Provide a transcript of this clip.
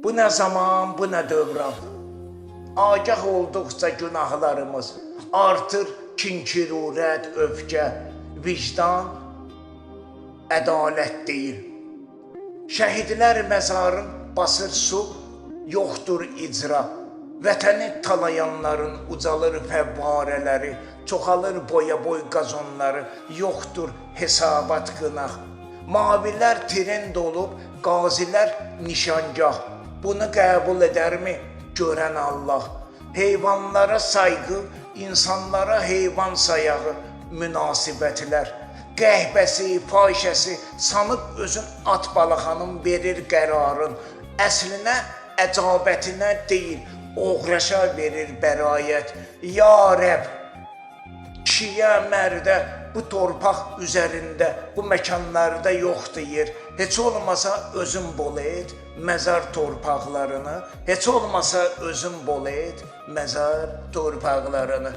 Bu nə zaman, bu nə dövran. Agah olduqca günahlarımız artır kin-kirurət, öfkə, vicdan, ədalət deyil. Şəhidlər məzarın basır su, yoxdur icra. Vətəni talayanların ucalır fəvvarələri, çoxalır boya-boy qazonları, yoxdur hesabat qınaq. Mavilər trend olub, qazilər nişangah. Bunu qəbul edərmi görən Allah? Heyvanlara sayğı, insanlara heyvan sayağı, münasibətlər. Qəhbəsi, fahişəsi sanıb özün at balaxanın verir qərarın. Əslinə, əcabətinə deyil, oğraşa verir bərayət. Ya Rəbb, kişiyə, mərdə, bu torpaq üzərində, bu məkanlarda yoxdur yer. Heç olmasa özün bol et məzar torpaqlarını, heç olmasa özün bol et məzar torpaqlarını.